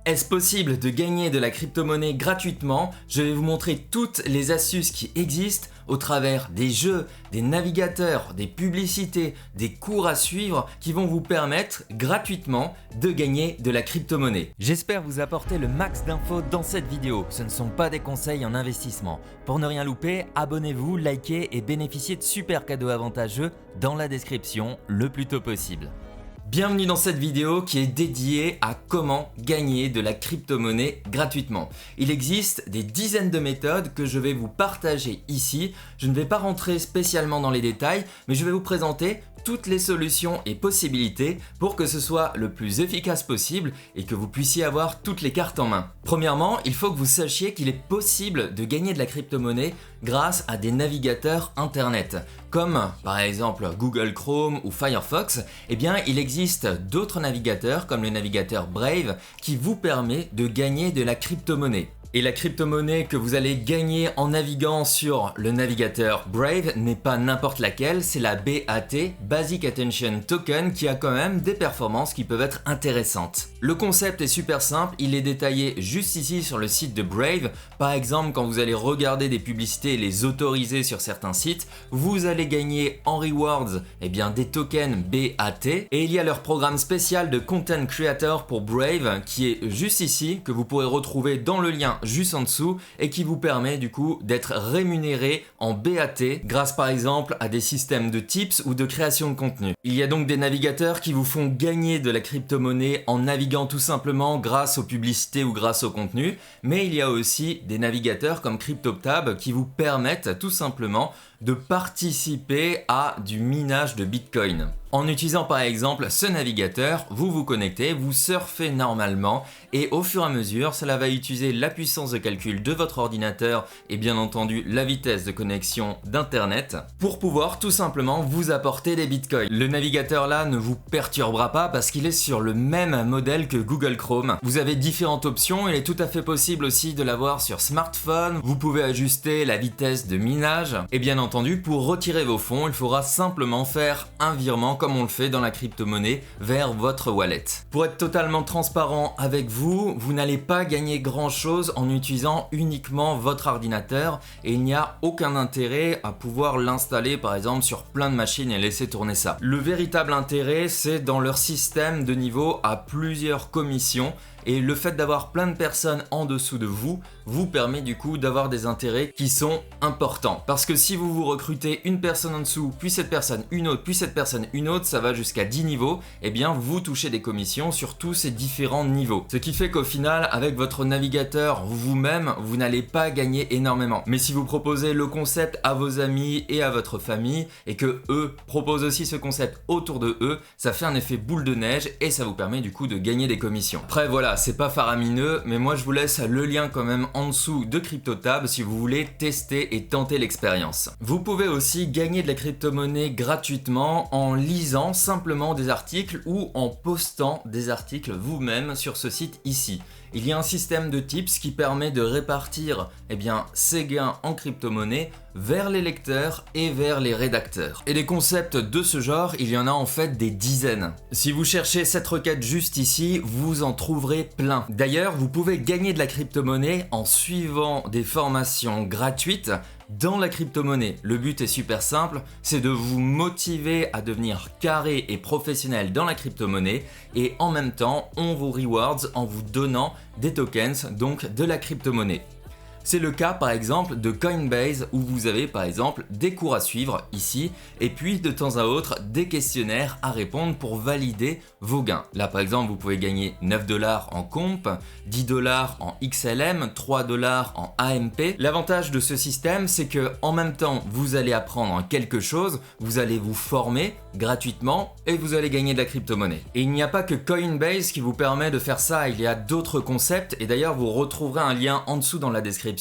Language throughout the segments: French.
Est-ce possible de gagner de la crypto-monnaie gratuitement? Je vais vous montrer toutes les astuces qui existent au travers des jeux, des navigateurs, des publicités, des cours à suivre qui vont vous permettre gratuitement de gagner de la crypto-monnaie. J'espère vous apporter le max d'infos dans cette vidéo. Ce ne sont pas des conseils en investissement. Pour ne rien louper, abonnez-vous, likez et bénéficiez de super cadeaux avantageux dans la description le plus tôt possible. Bienvenue dans cette vidéo qui est dédiée à comment gagner de la crypto-monnaie gratuitement. Il existe des dizaines de méthodes que je vais vous partager ici. Je ne vais pas rentrer spécialement dans les détails, mais je vais vous présenter toutes les solutions et possibilités pour que ce soit le plus efficace possible et que vous puissiez avoir toutes les cartes en main. Premièrement, il faut que vous sachiez qu'il est possible de gagner de la crypto-monnaie grâce à des navigateurs internet. Comme par exemple Google Chrome ou Firefox, eh bien il existe d'autres navigateurs comme le navigateur Brave qui vous permet de gagner de la crypto-monnaie. Et la crypto-monnaie que vous allez gagner en naviguant sur le navigateur Brave n'est pas n'importe laquelle, c'est la BAT, Basic Attention Token, qui a quand même des performances qui peuvent être intéressantes. Le concept est super simple, il est détaillé juste ici sur le site de Brave. Par exemple, quand vous allez regarder des publicités et les autoriser sur certains sites, vous allez gagner en rewards des tokens BAT. Et il y a leur programme spécial de Content Creator pour Brave qui est juste ici, que vous pourrez retrouver dans le lien juste en dessous et qui vous permet du coup d'être rémunéré en BAT grâce par exemple à des systèmes de tips ou de création de contenu. Il y a donc des navigateurs qui vous font gagner de la crypto-monnaie en naviguant tout simplement grâce aux publicités ou grâce au contenu, mais il y a aussi des navigateurs comme CryptoTab qui vous permettent tout simplement de participer à du minage de Bitcoin. En utilisant par exemple ce navigateur, vous vous connectez, vous surfez normalement et au fur et à mesure, cela va utiliser la puissance de calcul de votre ordinateur et bien entendu la vitesse de connexion d'internet pour pouvoir tout simplement vous apporter des bitcoins. Le navigateur là ne vous perturbera pas parce qu'il est sur le même modèle que Google Chrome. Vous avez différentes options, il est tout à fait possible aussi de l'avoir sur smartphone, vous pouvez ajuster la vitesse de minage et bien entendu pour retirer vos fonds, il faudra simplement faire un virement comme on le fait dans la crypto-monnaie vers votre wallet. Pour être totalement transparent avec vous, vous n'allez pas gagner grand chose en utilisant uniquement votre ordinateur et il n'y a aucun intérêt à pouvoir l'installer par exemple sur plein de machines et laisser tourner ça. Le véritable intérêt c'est dans leur système de niveau à plusieurs commissions et le fait d'avoir plein de personnes en dessous de vous permet du coup d'avoir des intérêts qui sont importants. Parce que si vous recrutez une personne en dessous, puis cette personne une autre, puis cette personne une autre, ça va jusqu'à 10 niveaux, et bien vous touchez des commissions sur tous ces différents niveaux. Ce qui fait qu'au final, avec votre navigateur vous-même, vous n'allez pas gagner énormément. Mais si vous proposez le concept à vos amis et à votre famille, et que eux proposent aussi ce concept autour de eux, ça fait un effet boule de neige et ça vous permet du coup de gagner des commissions. Après voilà, c'est pas faramineux, mais moi je vous laisse le lien quand même en dessous de CryptoTab si vous voulez tester et tenter l'expérience. Vous pouvez aussi gagner de la crypto-monnaie gratuitement en lisant simplement des articles ou en postant des articles vous-même sur ce site ici. Il y a un système de tips qui permet de répartir ces gains en crypto-monnaie vers les lecteurs et vers les rédacteurs. Et des concepts de ce genre, il y en a en fait des dizaines. Si vous cherchez cette requête juste ici, vous en trouverez plein. D'ailleurs, vous pouvez gagner de la crypto-monnaie en suivant des formations gratuites dans la crypto-monnaie. Le but est super simple, c'est de vous motiver à devenir carré et professionnel dans la crypto-monnaie et en même temps, on vous rewards en vous donnant des tokens, donc de la crypto-monnaie. C'est le cas par exemple de Coinbase où vous avez par exemple des cours à suivre ici et puis de temps à autre des questionnaires à répondre pour valider vos gains. Là par exemple vous pouvez gagner 9 $ en comp, 10 $ en XLM, 3 $ en AMP. L'avantage de ce système c'est que en même temps vous allez apprendre quelque chose, vous allez vous former gratuitement et vous allez gagner de la crypto-monnaie. Et il n'y a pas que Coinbase qui vous permet de faire ça, il y a d'autres concepts et d'ailleurs vous retrouverez un lien en dessous dans la description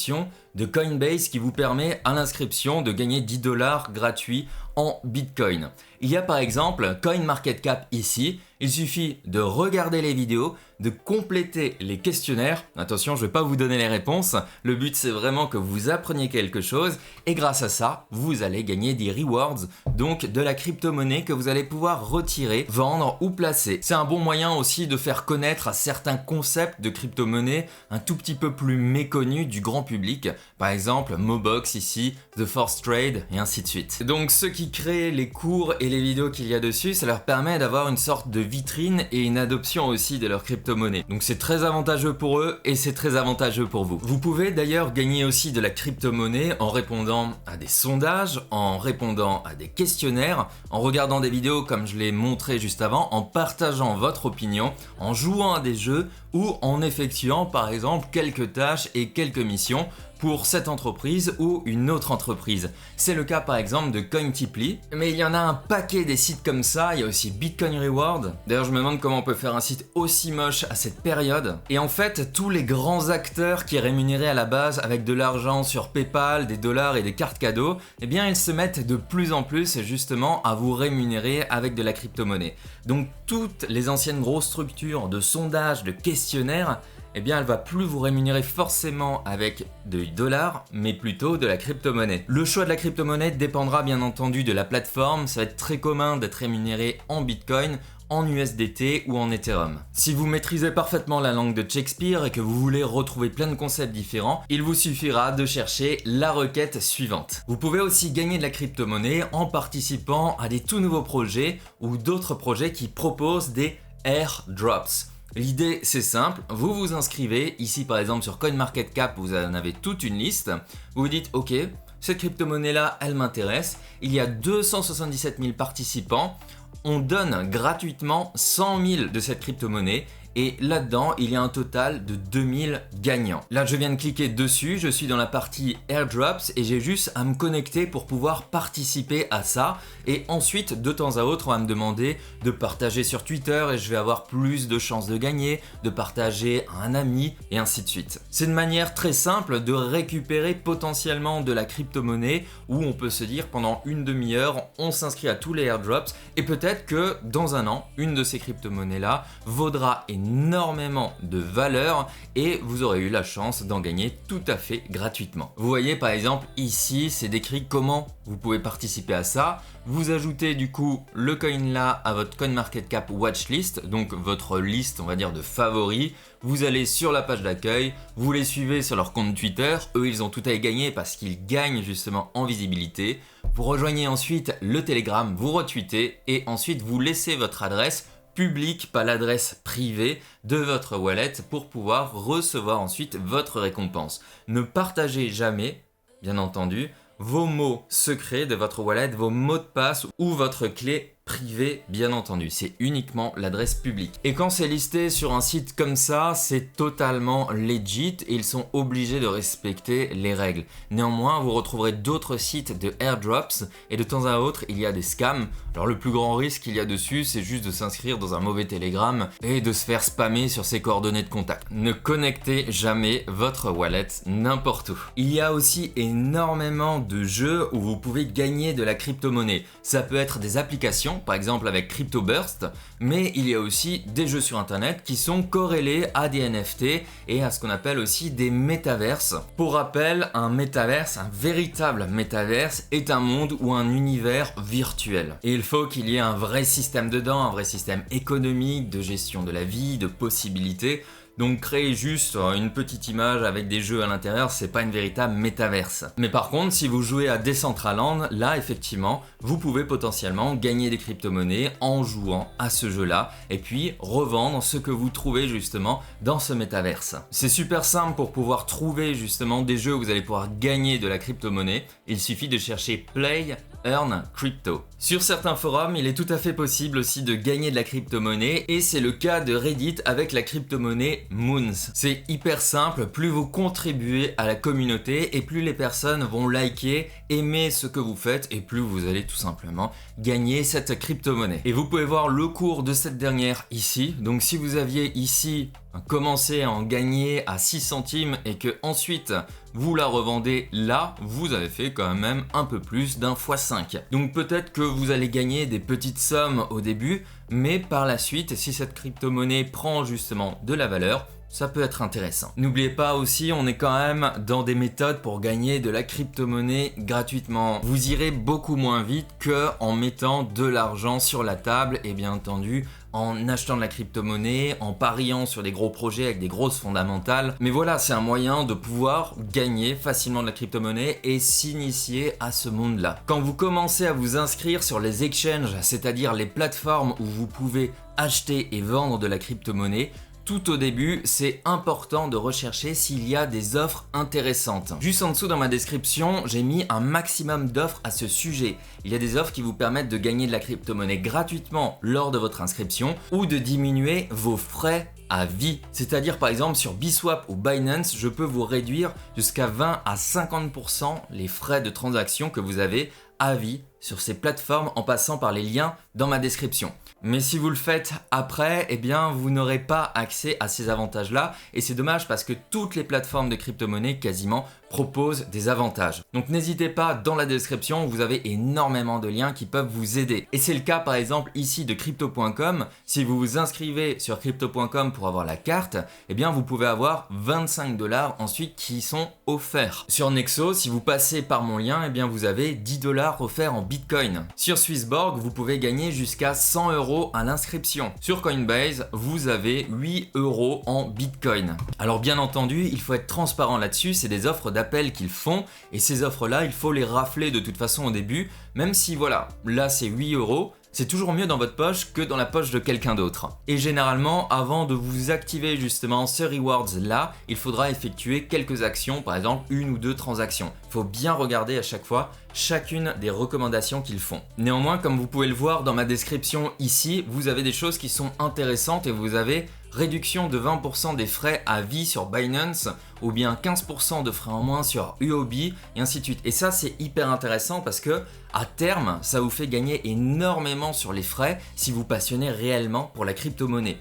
de Coinbase qui vous permet à l'inscription de gagner 10 $ gratuits en Bitcoin. Il y a par exemple CoinMarketCap ici, il suffit de regarder les vidéos, de compléter les questionnaires. Attention, je ne vais pas vous donner les réponses, le but c'est vraiment que vous appreniez quelque chose et grâce à ça, vous allez gagner des rewards, donc de la crypto-monnaie que vous allez pouvoir retirer, vendre ou placer. C'est un bon moyen aussi de faire connaître certains concepts de crypto-monnaie un tout petit peu plus méconnus du grand public, par exemple Mobox ici, The Force Trade et ainsi de suite. Donc ceux qui créent les cours et les vidéos qu'il y a dessus, ça leur permet d'avoir une sorte de vitrine et une adoption aussi de leur crypto-monnaie. Donc c'est très avantageux pour eux et c'est très avantageux pour vous. Vous pouvez d'ailleurs gagner aussi de la crypto-monnaie en répondant à des sondages, en répondant à des questionnaires, en regardant des vidéos comme je l'ai montré juste avant, en partageant votre opinion, en jouant à des jeux ou en effectuant par exemple quelques tâches et quelques missions pour cette entreprise ou une autre entreprise. C'est le cas par exemple de Cointiply, mais il y en a un paquet des sites comme ça, il y a aussi Bitcoin Reward. D'ailleurs je me demande comment on peut faire un site aussi moche à cette période. Et en fait, tous les grands acteurs qui rémunéraient à la base avec de l'argent sur PayPal, des dollars et des cartes cadeaux, eh bien ils se mettent de plus en plus justement à vous rémunérer avec de la crypto-monnaie. Donc toutes les anciennes grosses structures de sondage, de questionnaires, eh bien elle va plus vous rémunérer forcément avec des dollars, mais plutôt de la crypto-monnaie. Le choix de la crypto-monnaie dépendra bien entendu de la plateforme, ça va être très commun d'être rémunéré en Bitcoin, en USDT ou en Ethereum. Si vous maîtrisez parfaitement la langue de Shakespeare et que vous voulez retrouver plein de concepts différents, il vous suffira de chercher la requête suivante. Vous pouvez aussi gagner de la crypto-monnaie en participant à des tout nouveaux projets ou d'autres projets qui proposent des airdrops. L'idée c'est simple, vous vous inscrivez, ici par exemple sur CoinMarketCap vous en avez toute une liste, vous vous dites ok, cette crypto-monnaie là elle m'intéresse, il y a 277 000 participants, on donne gratuitement 100 000 de cette crypto-monnaie et là-dedans il y a un total de 2000 gagnants. Là je viens de cliquer dessus, je suis dans la partie airdrops et j'ai juste à me connecter pour pouvoir participer à ça et ensuite de temps à autre on va me demander de partager sur Twitter et je vais avoir plus de chances de gagner, de partager à un ami et ainsi de suite. C'est une manière très simple de récupérer potentiellement de la crypto-monnaie où on peut se dire pendant une demi-heure on s'inscrit à tous les airdrops et peut-être que dans un an une de ces crypto-monnaies là vaudra énormément de valeur et vous aurez eu la chance d'en gagner tout à fait gratuitement. Vous voyez par exemple ici c'est décrit comment vous pouvez participer à ça. Vous ajoutez du coup le coin là à votre CoinMarketCap watchlist, donc votre liste on va dire de favoris. Vous allez sur la page d'accueil, vous les suivez sur leur compte Twitter, eux ils ont tout à y gagner parce qu'ils gagnent justement en visibilité. Vous rejoignez ensuite le Telegram, vous retweetez et ensuite vous laissez votre adresse publique, pas l'adresse privée de votre wallet pour pouvoir recevoir ensuite votre récompense. Ne partagez jamais, bien entendu, vos mots secrets de votre wallet, vos mots de passe ou votre clé privée, bien entendu. C'est uniquement l'adresse publique. Et quand c'est listé sur un site comme ça, c'est totalement legit et ils sont obligés de respecter les règles. Néanmoins, vous retrouverez d'autres sites de airdrops et de temps à autre, il y a des scams. Alors le plus grand risque qu'il y a dessus, c'est juste de s'inscrire dans un mauvais Telegram et de se faire spammer sur ses coordonnées de contact. Ne connectez jamais votre wallet n'importe où. Il y a aussi énormément de jeux où vous pouvez gagner de la crypto-monnaie. Ça peut être des applications, par exemple avec CryptoBurst, mais il y a aussi des jeux sur internet qui sont corrélés à des NFT et à ce qu'on appelle aussi des métaverses. Pour rappel, un métaverse, un véritable métaverse, est un monde ou un univers virtuel. Et il faut qu'il y ait un vrai système dedans, un vrai système économique, de gestion de la vie, de possibilités. Donc créer juste une petite image avec des jeux à l'intérieur, c'est pas une véritable métaverse. Mais par contre, si vous jouez à Decentraland, là effectivement, vous pouvez potentiellement gagner des crypto-monnaies en jouant à ce jeu-là et puis revendre ce que vous trouvez justement dans ce métaverse. C'est super simple pour pouvoir trouver justement des jeux où vous allez pouvoir gagner de la crypto-monnaie. Il suffit de chercher Play Earn Crypto. Sur certains forums, il est tout à fait possible aussi de gagner de la crypto-monnaie et c'est le cas de Reddit avec la crypto-monnaie Moons. C'est hyper simple, plus vous contribuez à la communauté et plus les personnes vont liker, aimer ce que vous faites et plus vous allez tout simplement gagner cette crypto-monnaie. Et vous pouvez voir le cours de cette dernière ici. Donc si vous aviez ici commencé à en gagner à 6 centimes et que ensuite vous la revendez là, vous avez fait quand même un peu plus d'un x5. Donc peut-être que vous allez gagner des petites sommes au début, mais par la suite, si cette crypto-monnaie prend justement de la valeur, ça peut être intéressant. N'oubliez pas aussi, on est quand même dans des méthodes pour gagner de la crypto-monnaie gratuitement. Vous irez beaucoup moins vite que en mettant de l'argent sur la table et bien entendu en achetant de la crypto-monnaie, en pariant sur des gros projets avec des grosses fondamentales. Mais voilà, c'est un moyen de pouvoir gagner facilement de la crypto-monnaie et s'initier à ce monde-là. Quand vous commencez à vous inscrire sur les exchanges, c'est-à-dire les plateformes où vous pouvez acheter et vendre de la crypto-monnaie, tout au début, c'est important de rechercher s'il y a des offres intéressantes. Juste en dessous dans ma description, j'ai mis un maximum d'offres à ce sujet. Il y a des offres qui vous permettent de gagner de la crypto-monnaie gratuitement lors de votre inscription ou de diminuer vos frais à vie. C'est-à-dire par exemple sur Bswap ou Binance, je peux vous réduire jusqu'à 20 à 50% les frais de transaction que vous avez à vie sur ces plateformes en passant par les liens dans ma description. Mais si vous le faites après, eh bien vous n'aurez pas accès à ces avantages-là et c'est dommage parce que toutes les plateformes de crypto-monnaie quasiment proposent des avantages. Donc n'hésitez pas, dans la description, vous avez énormément de liens qui peuvent vous aider. Et c'est le cas par exemple ici de crypto.com. Si vous vous inscrivez sur crypto.com pour avoir la carte, eh bien vous pouvez avoir 25 $ ensuite qui sont offerts. Sur Nexo, si vous passez par mon lien, eh bien vous avez 10 $ offerts en Bitcoin. Sur Swissborg, vous pouvez gagner jusqu'à 100 € à l'inscription. Sur Coinbase, vous avez 8 € en Bitcoin. Alors bien entendu, il faut être transparent là-dessus, c'est des offres d'appel qu'ils font et ces offres-là, il faut les rafler de toute façon au début, même si voilà, là c'est 8 €. C'est toujours mieux dans votre poche que dans la poche de quelqu'un d'autre. Et généralement, avant de vous activer justement ce rewards là, il faudra effectuer quelques actions, par exemple 1 ou 2 transactions. Il faut bien regarder à chaque fois chacune des recommandations qu'ils font. Néanmoins, comme vous pouvez le voir dans ma description ici, vous avez des choses qui sont intéressantes et vous avez réduction de 20% des frais à vie sur Binance ou bien 15% de frais en moins sur UOB et ainsi de suite. Et ça, c'est hyper intéressant parce que à terme, ça vous fait gagner énormément sur les frais si vous passionnez réellement pour la crypto-monnaie.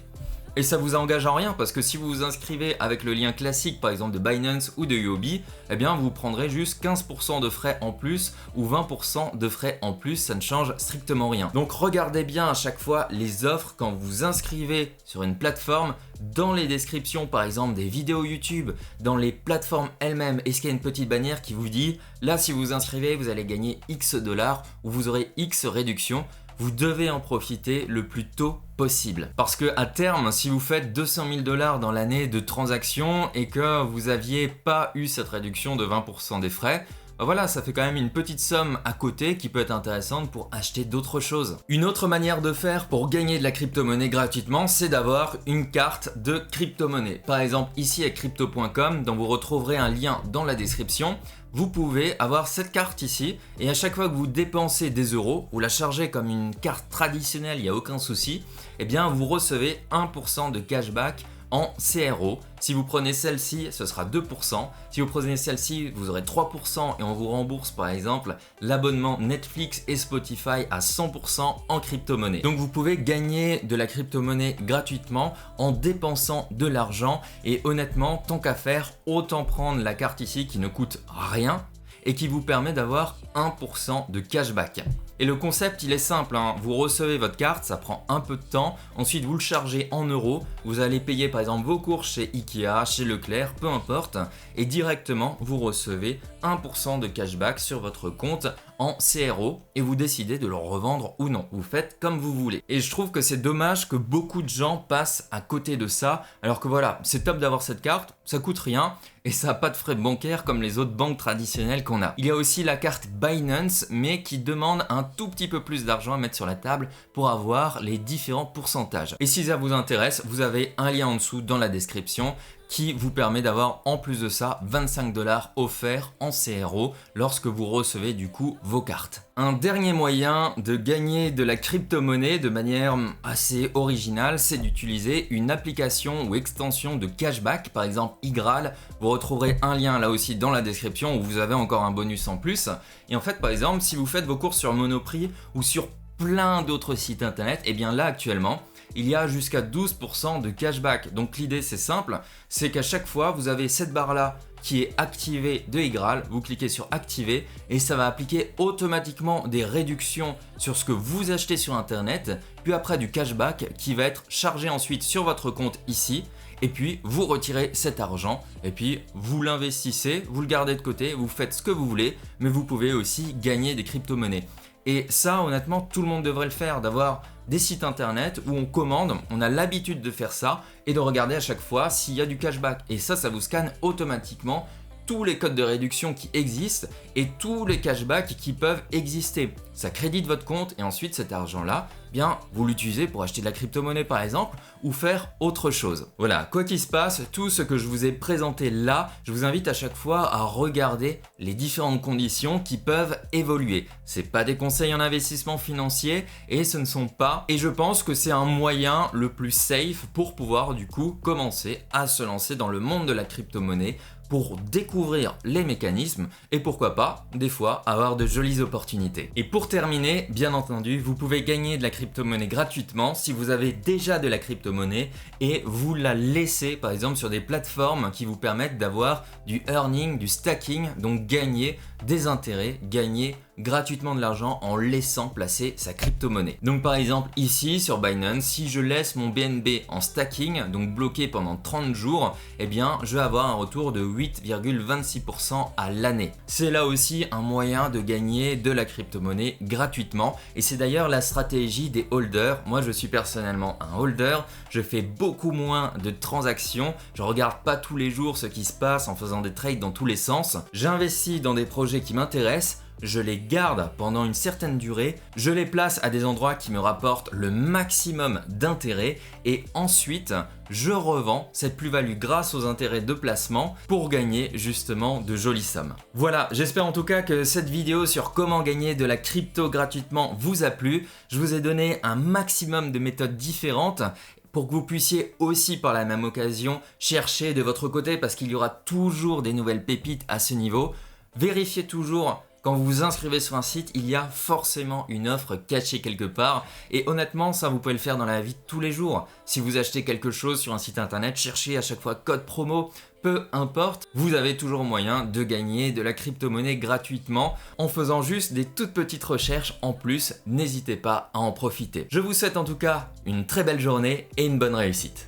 Et ça vous engage en rien parce que si vous vous inscrivez avec le lien classique par exemple de Binance ou de UOB, eh bien vous prendrez juste 15% de frais en plus ou 20% de frais en plus, ça ne change strictement rien. Donc regardez bien à chaque fois les offres quand vous vous inscrivez sur une plateforme, dans les descriptions par exemple des vidéos YouTube, dans les plateformes elles-mêmes, est-ce qu'il y a une petite bannière qui vous dit là si vous vous inscrivez vous allez gagner X $ ou vous aurez X réduction. Vous devez en profiter le plus tôt possible. Parce que à terme, si vous faites 200 000 $ dans l'année de transaction et que vous n'aviez pas eu cette réduction de 20% des frais, voilà, ça fait quand même une petite somme à côté qui peut être intéressante pour acheter d'autres choses. Une autre manière de faire pour gagner de la crypto-monnaie gratuitement, c'est d'avoir une carte de crypto-monnaie. Par exemple, ici avec crypto.com, dont vous retrouverez un lien dans la description, vous pouvez avoir cette carte ici et à chaque fois que vous dépensez des euros, vous la chargez comme une carte traditionnelle, il n'y a aucun souci, eh bien vous recevez 1% de cashback en CRO. Si vous prenez celle-ci, ce sera 2%. Si vous prenez celle-ci, vous aurez 3% et on vous rembourse par exemple l'abonnement Netflix et Spotify à 100% en crypto-monnaie. Donc vous pouvez gagner de la crypto-monnaie gratuitement en dépensant de l'argent et honnêtement, tant qu'à faire, autant prendre la carte ici qui ne coûte rien et qui vous permet d'avoir 1% de cashback. Et le concept il est simple, hein. Vous recevez votre carte, ça prend un peu de temps, ensuite vous le chargez en euros, vous allez payer par exemple vos courses chez Ikea, chez Leclerc, peu importe, et directement vous recevez 1% de cashback sur votre compte en CRO et vous décidez de le revendre ou non, vous faites comme vous voulez. Et je trouve que c'est dommage que beaucoup de gens passent à côté de ça, alors que voilà, c'est top d'avoir cette carte, ça coûte rien et ça n'a pas de frais bancaires comme les autres banques traditionnelles qu'on a. Il y a aussi la carte Binance mais qui demande un tout petit peu plus d'argent à mettre sur la table pour avoir les différents pourcentages. Et si ça vous intéresse, vous avez un lien en dessous dans la description qui vous permet d'avoir en plus de ça 25 $ offerts en CRO lorsque vous recevez du coup vos cartes. Un dernier moyen de gagner de la crypto-monnaie de manière assez originale, c'est d'utiliser une application ou extension de cashback, par exemple iGral. Vous retrouverez un lien là aussi dans la description où vous avez encore un bonus en plus. Et en fait, par exemple, si vous faites vos courses sur Monoprix ou sur plein d'autres sites internet, et bien là actuellement, il y a jusqu'à 12% de cashback. Donc l'idée c'est simple, c'est qu'à chaque fois vous avez cette barre là qui est activée de Igral, vous cliquez sur activer et ça va appliquer automatiquement des réductions sur ce que vous achetez sur internet, puis après du cashback qui va être chargé ensuite sur votre compte ici. Et puis vous retirez cet argent et puis vous l'investissez, vous le gardez de côté, vous faites ce que vous voulez, mais vous pouvez aussi gagner des crypto-monnaies. Et ça, honnêtement, tout le monde devrait le faire, d'avoir des sites internet où on commande, on a l'habitude de faire ça et de regarder à chaque fois s'il y a du cashback. Et ça vous scanne automatiquement tous les codes de réduction qui existent et tous les cashbacks qui peuvent exister. Ça crédite votre compte et ensuite cet argent-là, bien vous l'utilisez pour acheter de la crypto-monnaie par exemple ou faire autre chose. Voilà, quoi qu'il se passe, tout ce que je vous ai présenté là, je vous invite à chaque fois à regarder les différentes conditions qui peuvent évoluer. C'est pas des conseils en investissement financier et ce ne sont pas, et je pense que c'est un moyen le plus safe pour pouvoir du coup commencer à se lancer dans le monde de la crypto-monnaie pour découvrir les mécanismes et pourquoi pas, des fois, avoir de jolies opportunités. Et pour terminer, bien entendu, vous pouvez gagner de la crypto-monnaie gratuitement si vous avez déjà de la crypto-monnaie et vous la laissez par exemple sur des plateformes qui vous permettent d'avoir du earning, du stacking, donc gagner des intérêts, gagner gratuitement de l'argent en laissant placer sa crypto-monnaie. Donc par exemple ici sur Binance, si je laisse mon BNB en stacking, donc bloqué pendant 30 jours, eh bien je vais avoir un retour de 8,26% à l'année. C'est là aussi un moyen de gagner de la crypto-monnaie gratuitement et c'est d'ailleurs la stratégie des holders. Moi je suis personnellement un holder, je fais beaucoup moins de transactions, je regarde pas tous les jours ce qui se passe en faisant des trades dans tous les sens. J'investis dans des projets qui m'intéressent, je les garde pendant une certaine durée, je les place à des endroits qui me rapportent le maximum d'intérêt et ensuite je revends cette plus-value grâce aux intérêts de placement pour gagner justement de jolies sommes. Voilà, j'espère en tout cas que cette vidéo sur comment gagner de la crypto gratuitement vous a plu. Je vous ai donné un maximum de méthodes différentes pour que vous puissiez aussi par la même occasion chercher de votre côté parce qu'il y aura toujours des nouvelles pépites à ce niveau. Vérifiez toujours. Quand vous vous inscrivez sur un site, il y a forcément une offre cachée quelque part et honnêtement ça vous pouvez le faire dans la vie de tous les jours. Si vous achetez quelque chose sur un site internet, cherchez à chaque fois code promo, peu importe, vous avez toujours moyen de gagner de la crypto-monnaie gratuitement en faisant juste des toutes petites recherches en plus, n'hésitez pas à en profiter. Je vous souhaite en tout cas une très belle journée et une bonne réussite.